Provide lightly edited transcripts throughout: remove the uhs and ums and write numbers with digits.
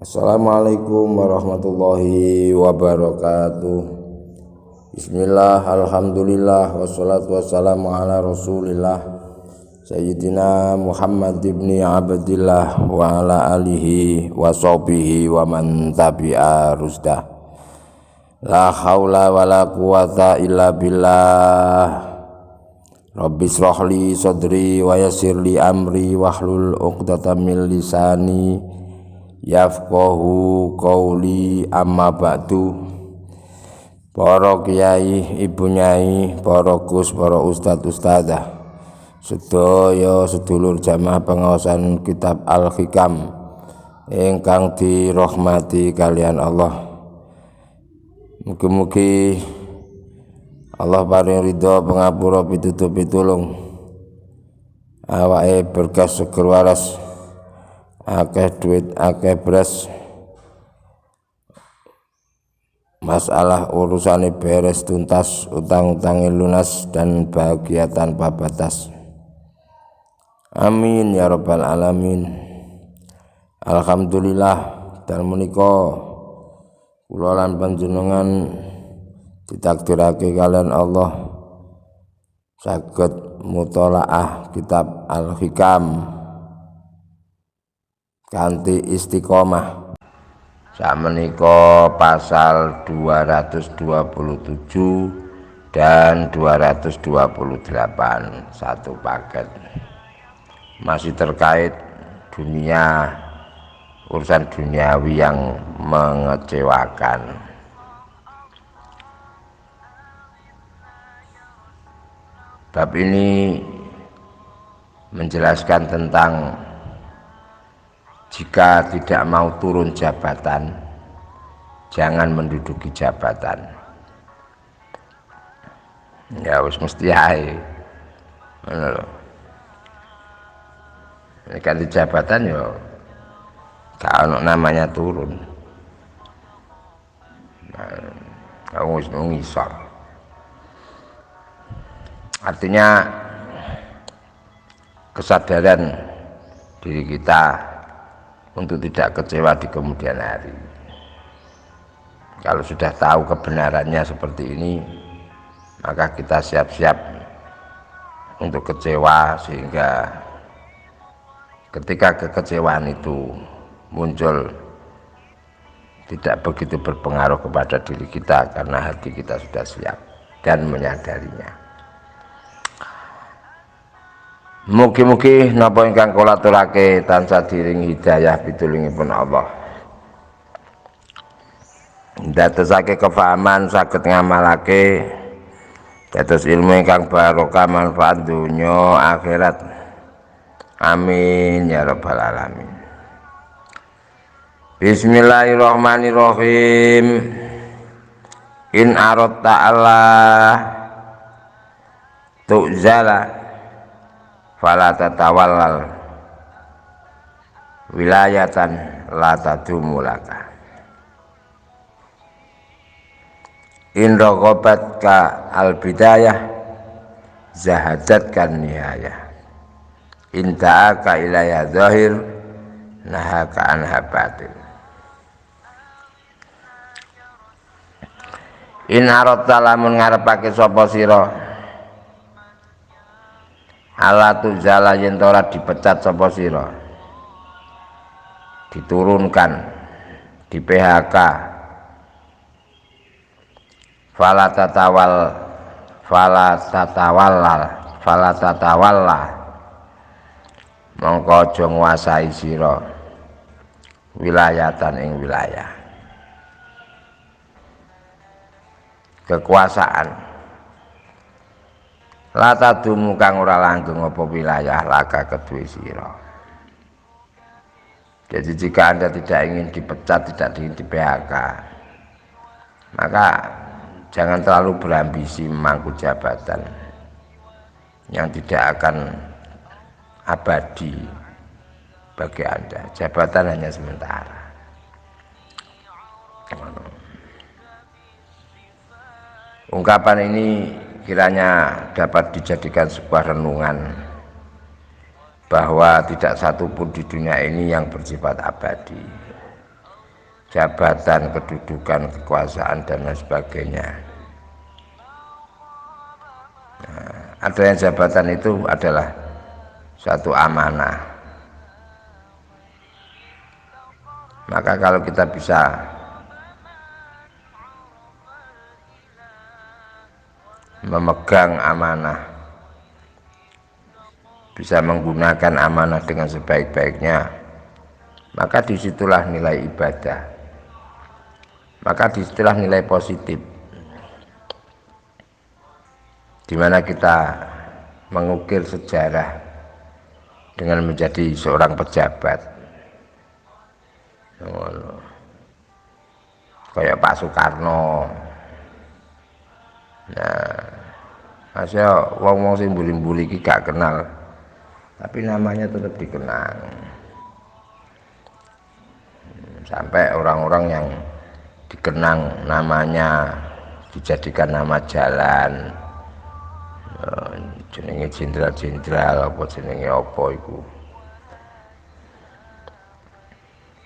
Assalamualaikum warahmatullahi wabarakatuh. Bismillah, alhamdulillah, wassalatu wassalamu ala rasulillah Sayyidina Muhammad ibni Abdillah wa ala alihi wa sahbihi wa man tabi'a rusdah. La hawla wa la quwata illa billah. Rabbi shrahli sadri wa yassirli amri wahlul 'uqdatam min lisani yafqahu qauli, amma ba'du. Para kiai, ibu nyai, para gus, para ustadz ustadzah, sedaya sedulur jamaah pengawasan kitab Al-Hikam ingkang dirahmati kalian Allah. Mugi-mugi Allah paring ridha pangapura pitutuh pitulung, awake berkah seger waras, akeh duit akeh beras, masalah urusane beres tuntas, utang-utange lunas, dan bahagia tanpa batas. Amin ya rabbal alamin. Alhamdulillah, dan menika kula lan panjenengan ditakdirake kalian Allah saged mutalaah kitab Al-Hikam kanthi istiqomah. Sakmenika pasal 227 dan 228, satu paket. Masih terkait dunia, urusan duniawi yang mengecewakan. Bab ini menjelaskan tentang jika tidak mau turun jabatan, jangan menduduki jabatan. Ya wis mesti ae. Ngono lho. Nek ganti jabatan ya gak ono namanya turun. Nah, wis ngisor. Artinya kesadaran diri kita untuk tidak kecewa di kemudian hari. Kalau sudah tahu kebenarannya seperti ini, maka kita siap-siap untuk kecewa, sehingga ketika kekecewaan itu muncul tidak begitu berpengaruh kepada diri kita, karena hati kita sudah siap dan menyadarinya. Mugi-mugi napa ingkang kula aturake tansah diringi hidayah pitulungipun Allah, ndadosake kefahaman saged ngamalake dados ilmu ingkang barokah manfaat donya akhirat. Amin ya rabbal alamin. Bismillahirrahmanirrahim. In aradta Allah tu'zala fala tatawallal wilayatan la tadumu laka. In raghabat ka al bidayah zahadat kan nihayah. In ta'aka ilaya zahir nahaka anha batin. In aradta lamun ngarepake sapa sira ala tuzala yen ora dipecat sapa sira, diturunkan, di PHK, fala tatawalla mongko aja nguasai sira wilayatan ing wilayah kekuasaan. La tadumu kang ora langgeng apa wilayah laka kedue sira. Jadi jika Anda tidak ingin dipecat, tidak ingin di PHK, maka jangan terlalu berambisi memangku jabatan yang tidak akan abadi bagi Anda. Jabatan hanya sementara. Ungkapan ini kiranya dapat dijadikan sebuah renungan bahwa tidak satu pun di dunia ini yang bersifat abadi. jabatan, kedudukan, kekuasaan dan lain sebagainya. Adanya jabatan itu adalah suatu amanah. Maka kalau kita bisa memegang amanah, bisa menggunakan amanah dengan sebaik-baiknya, maka disitulah nilai ibadah, maka disitulah nilai positif, di mana kita mengukir sejarah dengan menjadi seorang pejabat. Kayak Pak Soekarno. Nah, masya wong-wong sing mbuli-mbuli iki gak kenal, tapi namanya tetap dikenang. Sampai orang-orang yang dikenang namanya dijadikan nama jalan. Jenenge jenderal-jenderal apa jenenge apa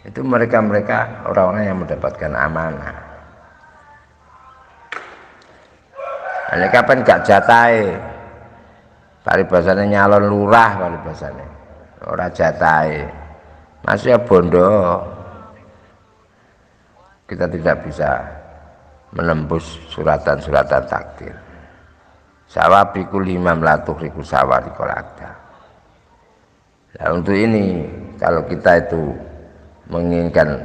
itu mereka orang-orang yang mendapatkan amanah. Ini kapan gak jatahe, paribasane nyalon lurah, paribasane ora jatahe, masih bondo, kita tidak bisa menembus suratan-suratan takdir. Sawabikul imam latuh riku sawari kolakda. Nah, untuk ini kalau kita itu menginginkan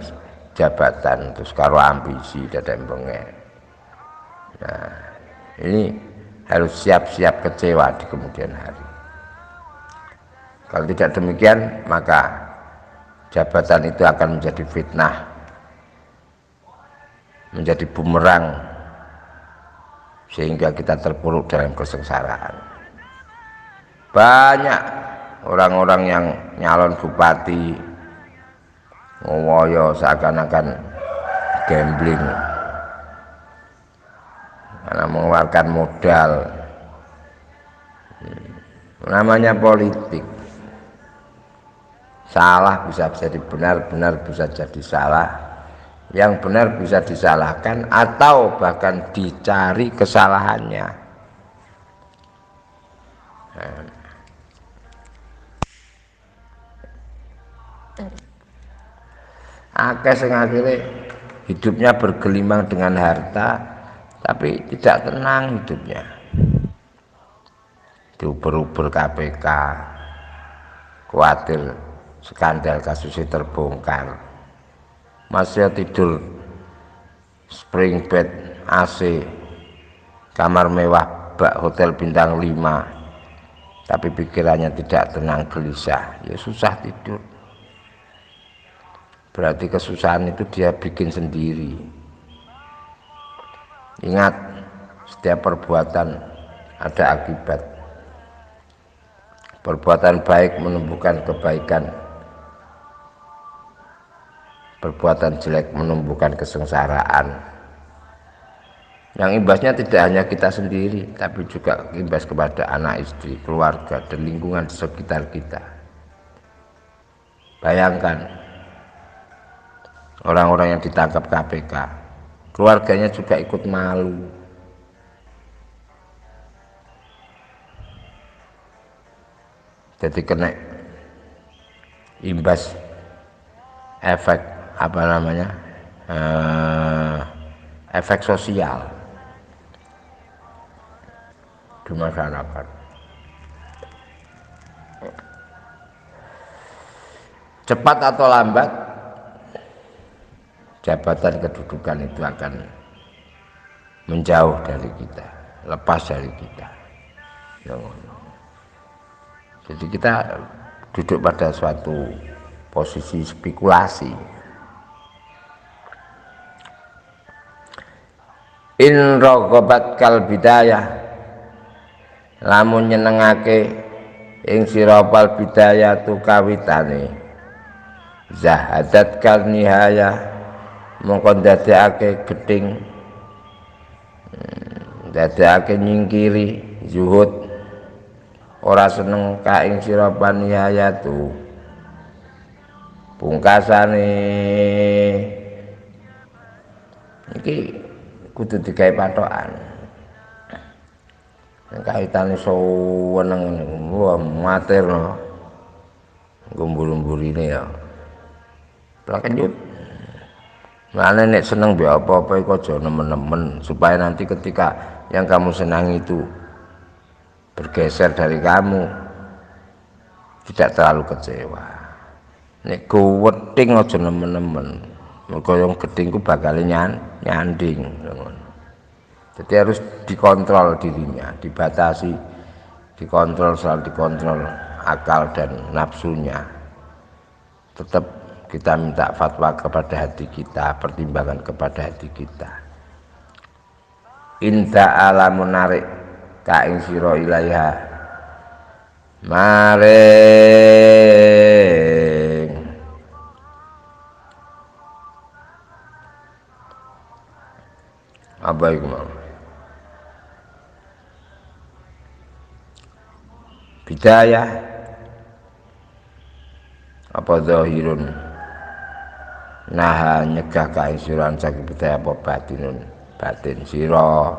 jabatan terus karo ambisi dan bengen, nah ini harus siap-siap kecewa di kemudian hari. Kalau tidak demikian, maka jabatan itu akan menjadi fitnah, menjadi bumerang, sehingga kita terpuruk dalam kesengsaraan. Banyak orang-orang yang nyalon bupati ngowoyo seakan-akan gambling, karena mengeluarkan modal. Namanya politik. Salah bisa jadi benar, benar bisa jadi salah. Yang benar bisa disalahkan atau bahkan dicari kesalahannya. Akeh sing akhire hidupnya bergelimang dengan harta, tapi tidak tenang hidupnya. Diuber-uber KPK, khawatir skandal kasusnya terbongkar. Masih tidur spring bed AC, kamar mewah bak hotel bintang 5, tapi pikirannya tidak tenang, gelisah, ya susah tidur. Berarti kesusahan itu dia bikin sendiri. Ingat, setiap perbuatan ada akibat. Perbuatan baik menumbuhkan kebaikan, perbuatan jelek menumbuhkan kesengsaraan. Yang imbasnya tidak hanya kita sendiri, tapi juga imbas kepada anak istri, keluarga, dan lingkungan di sekitar kita. Bayangkan, orang-orang yang ditangkap KPK, keluarganya juga ikut malu. Jadi kena imbas efek apa namanya, efek sosial di masyarakat. Cepat atau lambat, jabatan kedudukan itu akan menjauh dari kita, lepas dari kita. Jadi kita duduk pada suatu posisi spekulasi. In raghabat kal bidayah, lamun nyenengake ing sira pal bidayah tu kawitane, zahadat kal nihayah, mongko ndadekake gething, ndadekake nyingkiri zuhud, ora seneng ka ing sira panihayatu, pungkasane iki kudu digawe patokan. Nek kaitane seneng wah materno. Gumbul-gumburine ya. Plakenyut. Mane nek seneng mbek apa-apa iku aja nemen-nemen supaya nanti ketika yang kamu senangi itu bergeser dari kamu tidak terlalu kecewa. Nek gowething aja nemen-nemen. Mergo yang gedhe ku bakal nyanding. Jadi harus dikontrol dirinya, dibatasi, dikontrol, selalu dikontrol akal dan nafsunya. Tetap kita minta fatwa kepada hati kita, pertimbangan kepada hati kita. Inta alamun narik kaing sira ilaiha maring apa iku mau bidayah apa zahirun nah nyegah kain siran saking bidayah apa batin sira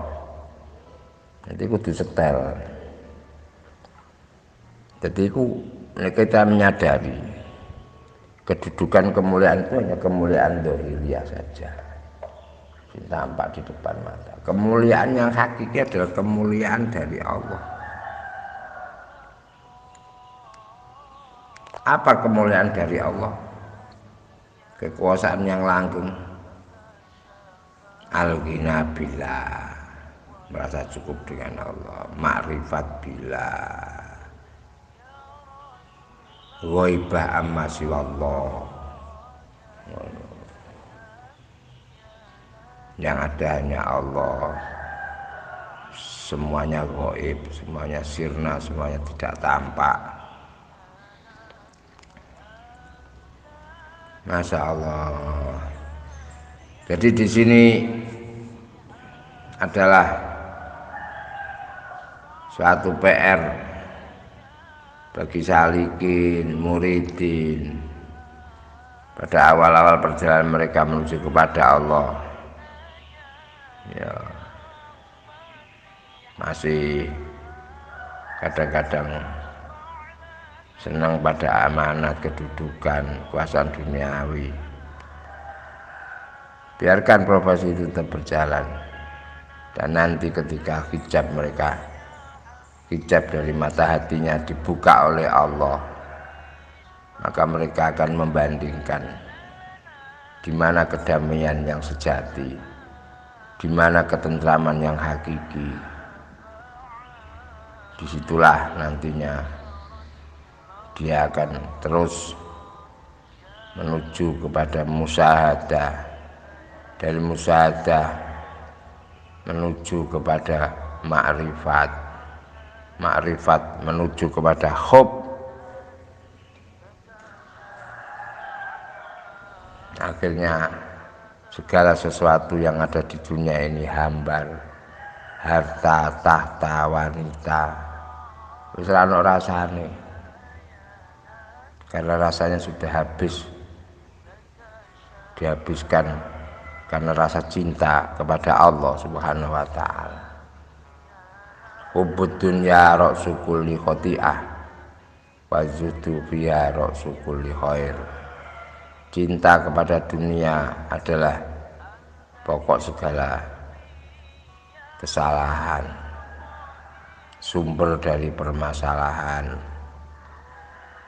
nanti kudu setel. Jadi nek kita menyadari kedudukan kemuliaan itu hanya kemuliaan zahiriyah saja yang tampak di depan mata. Kemuliaan yang hakiki adalah kemuliaan dari Allah. Apa kemuliaan dari Allah? Kekuasaan yang langgeng. Al-ghina billah, merasa cukup dengan Allah. Ma'rifat billah, ghaibah amma siwallah, yang ada hanya Allah. Semuanya ghaib, semuanya sirna, semuanya tidak tampak. Masya Allah. Jadi di sini adalah suatu PR bagi salikin, muridin pada awal-awal perjalanan mereka menuju kepada Allah. Ya, masih kadang-kadang senang pada amanat, kedudukan, kekuasaan duniawi. Biarkan profesi itu tetap berjalan. Dan nanti ketika hijab mereka, hijab dari mata hatinya dibuka oleh Allah, maka mereka akan membandingkan di mana kedamaian yang sejati, di mana ketentraman yang hakiki. Disitulah nantinya dia akan terus menuju kepada musyahadah, dari musyahadah menuju kepada ma'rifat, ma'rifat menuju kepada hub. Akhirnya segala sesuatu yang ada di dunia ini hambar, harta, tahta, wanita, wis ora ono rasane. Karena rasanya sudah habis, dihabiskan karena rasa cinta kepada Allah Subhanahu wa ta'ala. Hubbud dunya ra'su kulli khati'ah wa zuhdu fiha ra'su kulli khair. Cinta kepada dunia adalah pokok segala kesalahan, sumber dari permasalahan.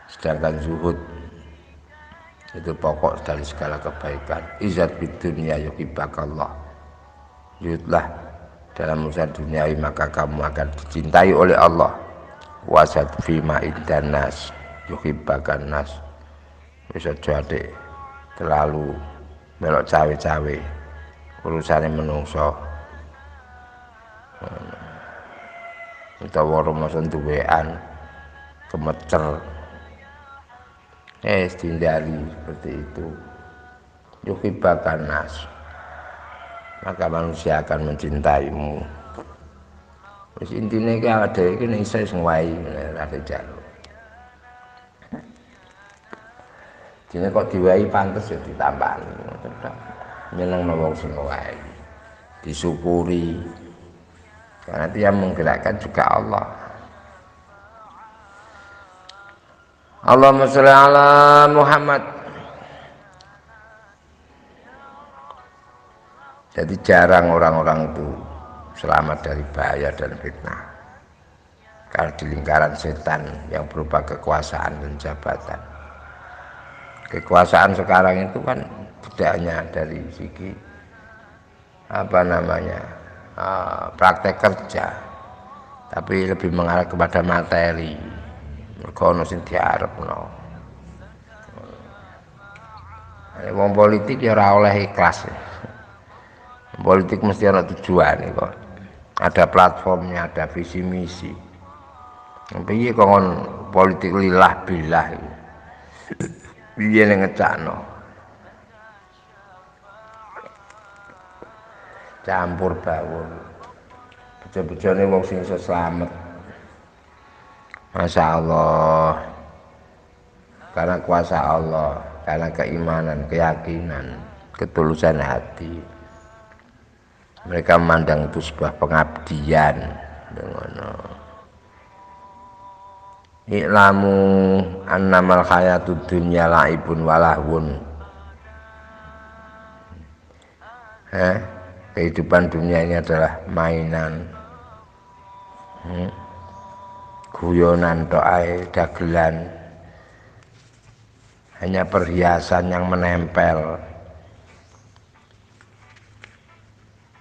Sedangkan zuhud itu pokok dari segala kebaikan. Izzat bid dunya yuhibbakallah. Zuhudlah dalam urusan duniawi maka kamu akan dicintai oleh Allah. Wasad fima indan nas yuhibbakan nas. Wis aja adik terlalu melok cawe-cawe urusane menungso. Utawa rumasan duwean kemecer. Dihindari seperti itu. Yuhibbakan nas, maka manusia akan mencintaimu. Wis intine ki awake dhewe iki nek iso sing wae ora jaluk. Dene kok diwahi pantes ya ditambani tetep nyenengno wong sing wae. disyukuri, karena itu yang menggerakkan juga Allah. Allahumma sholli ala Muhammad. Jadi jarang orang-orang itu selamat dari bahaya dan fitnah, karena di lingkaran setan yang berupa kekuasaan dan jabatan. Kekuasaan sekarang itu kan tidak hanya dari segi praktek kerja, tapi lebih mengarah kepada materi. Mergo ono sing diarepno. Wong politik ya ora oleh ikhlas. Politik mesti ada tujuan kok. Ada platformnya, ada visi misi. Piye kok politik lillah billah. Piye ning ngecakno. Campur baur. Bejo-bejone wong sing iso slamet. Masya Allah, karena kuasa Allah, karena keimanan, keyakinan, ketulusan hati, mereka memandang itu sebuah pengabdian. I'lamu annamal hayatud dunya la'ibun walahun. Kehidupan dunia ini adalah mainan, guyonan, doai, dagelan, hanya perhiasan yang menempel,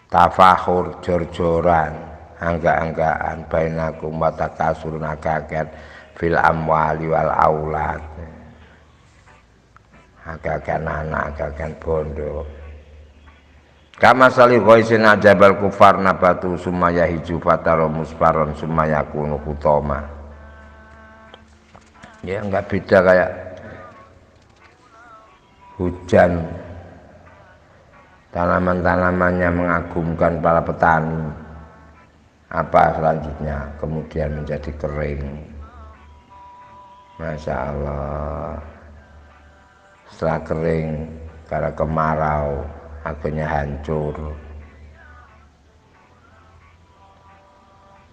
tafakhur, jor-joran, angga-anggaan, bainakum wa takasurun akaket fil amwali wal aulad, akakan anak, akakan bondo. Kama salih ghaisin ajabal kufar nabatu sumaya hiju fataro musfaron sumaya kunu kutoma. Ya enggak beda kayak hujan, tanaman-tanamannya mengagumkan para petani. Apa selanjutnya? Kemudian menjadi kering. Masya Allah. Setelah kering karena kemarau, akhirnya hancur.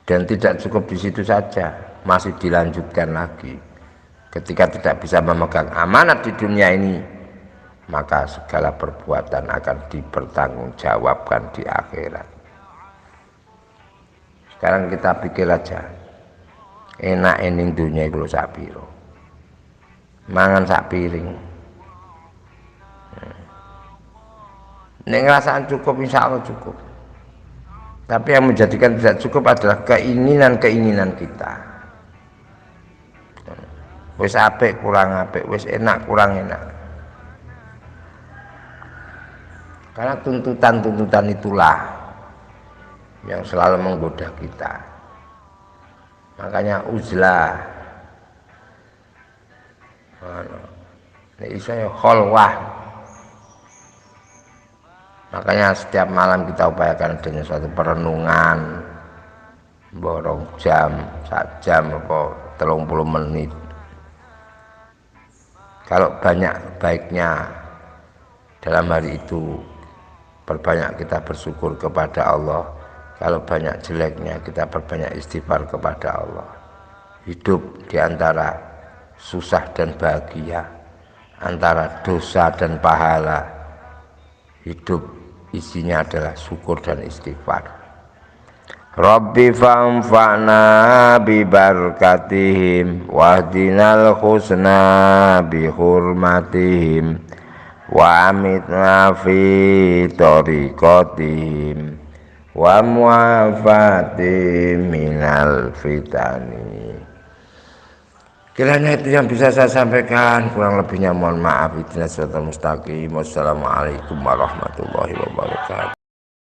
Dan tidak cukup di situ saja, masih dilanjutkan lagi. Ketika tidak bisa memegang amanat di dunia ini, maka segala perbuatan akan dipertanggungjawabkan di akhirat. Sekarang kita pikir aja, enak ening dunia itu sak piro, mangan sak piring. Nek ngrasaan cukup, insya Allah cukup. Tapi yang menjadikan tidak cukup adalah keinginan-keinginan kita. Wis apik kurang apik, wis enak kurang enak. Karena tuntutan-tuntutan itulah yang selalu menggoda kita. Makanya uzlah. Nek iso ya kholwah. Makanya setiap malam kita upayakan dengan suatu perenungan, borong jam, 1 jam, apa 30 menit. Kalau banyak baiknya dalam hari itu, perbanyak kita bersyukur kepada Allah. Kalau banyak jeleknya, kita perbanyak istighfar kepada Allah. Hidup di antara susah dan bahagia, antara dosa dan pahala. Hidup isinya adalah syukur dan istighfar. Rabbi fa'amfa'na bi barakatihim wahdinal husna bi hurmatihim wa amitna fi tariqatihim wa mu'afati minal fitani. Kiranya itu yang bisa saya sampaikan, kurang lebihnya mohon maaf. Ihdinas siratal mustaqim. Wassalamualaikum warahmatullahi wabarakatuh.